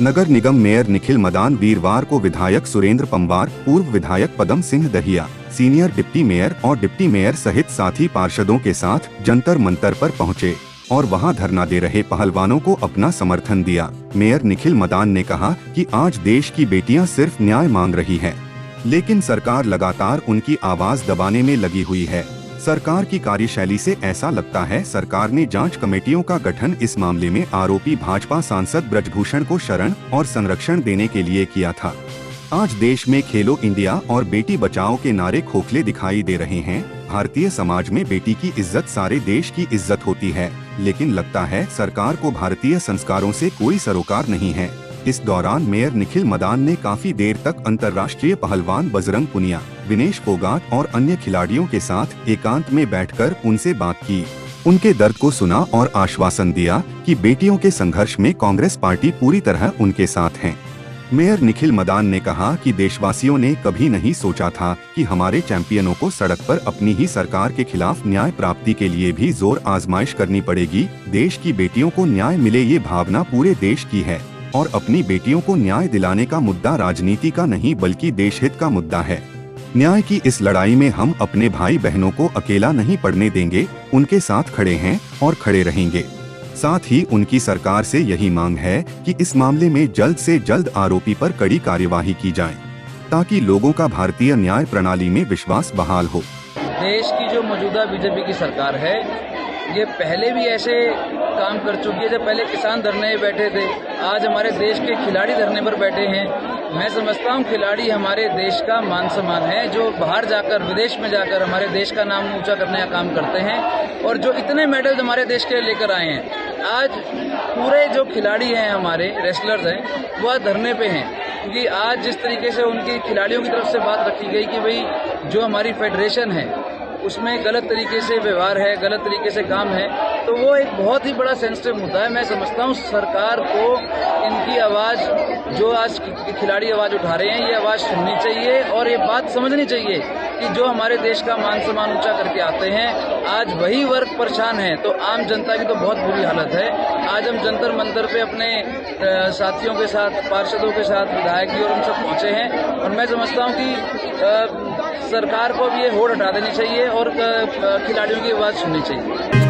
नगर निगम मेयर निखिल मदान वीरवार को विधायक सुरेंद्र पंवार, पूर्व विधायक Padam Singh Dahiya, senior deputy mayor और डिप्टी मेयर सहित साथी पार्षदों के साथ जंतर मंतर पर पहुंचे और वहां धरना दे रहे पहलवानों को अपना समर्थन दिया। मेयर निखिल मदान ने कहा कि आज देश की बेटियां सिर्फ न्याय मांग रही हैं, लेकिन सरकार लगातार उनकी आवाज दबाने में लगी हुई है। सरकार की कार्यशैली से ऐसा लगता है सरकार ने जांच कमेटियों का गठन इस मामले में आरोपी भाजपा सांसद ब्रजभूषण को शरण और संरक्षण देने के लिए किया था। आज देश में खेलो इंडिया और बेटी बचाओ के नारे खोखले दिखाई दे रहे हैं। भारतीय समाज में बेटी की इज्जत सारे देश की इज्जत होती है, लेकिन लगता है सरकार को भारतीय संस्कारों से कोई सरोकार नहीं है। इस दौरान मेयर निखिल मदान ने काफी देर तक अंतर्राष्ट्रीय पहलवान बजरंग पुनिया, विनेश फोगाट और अन्य खिलाड़ियों के साथ एकांत में बैठकर उनसे बात की, उनके दर्द को सुना और आश्वासन दिया कि बेटियों के संघर्ष में कांग्रेस पार्टी पूरी तरह उनके साथ है। मेयर निखिल मदान ने कहा कि देशवासियों ने कभी नहीं सोचा था कि हमारे चैंपियनों को सड़क पर अपनी ही सरकार के खिलाफ न्याय प्राप्ति के लिए भी जोर आजमाइश करनी पड़ेगी। देश की बेटियों को न्याय मिले ये भावना पूरे देश की है और अपनी बेटियों को न्याय दिलाने का मुद्दा राजनीति का नहीं बल्कि देशहित का मुद्दा है। न्याय की इस लड़ाई में हम अपने भाई बहनों को अकेला नहीं पड़ने देंगे, उनके साथ खड़े हैं और खड़े रहेंगे। साथ ही उनकी सरकार से यही मांग है कि इस मामले में जल्द से जल्द आरोपी पर कड़ी कार्यवाही की जाए, ताकि लोगों का भारतीय न्याय प्रणाली में विश्वास बहाल हो। देश की जो मौजूदा बीजेपी की सरकार है, ये पहले भी ऐसे काम कर चुकी है। जब पहले किसान धरने पे बैठे थे, आज हमारे देश के खिलाड़ी धरने पर बैठे हैं। मैं समझता हूँ खिलाड़ी हमारे देश का मान सम्मान है, जो बाहर जाकर विदेश में जाकर हमारे देश का नाम ऊंचा करने का काम करते हैं और जो इतने मेडल हमारे देश के लेकर आए हैं। आज पूरे जो खिलाड़ी हैं, हमारे रेसलर्स हैं, वह धरने पे हैं, क्योंकि आज जिस तरीके से उनकी खिलाड़ियों की तरफ से बात रखी गई कि भाई जो हमारी फेडरेशन है उसमें गलत तरीके से व्यवहार है, गलत तरीके से काम है, तो वो एक बहुत ही बड़ा सेंसिटिव मुद्दा है। मैं समझता हूँ सरकार को इनकी आवाज़, जो आज खिलाड़ी आवाज़ उठा रहे हैं, ये आवाज़ सुननी चाहिए और ये बात समझनी चाहिए कि जो हमारे देश का मान सम्मान ऊंचा करके आते हैं, आज वही वर्ग परेशान है, तो आम जनता की तो बहुत बुरी हालत है। आज हम जंतर मंतर पे अपने साथियों के साथ, पार्षदों के साथ, विधायक की और हम सब पहुँचे हैं और मैं समझता हूँ कि सरकार को भी ये होड़ हटा देनी चाहिए और खिलाड़ियों की आवाज़ सुननी चाहिए।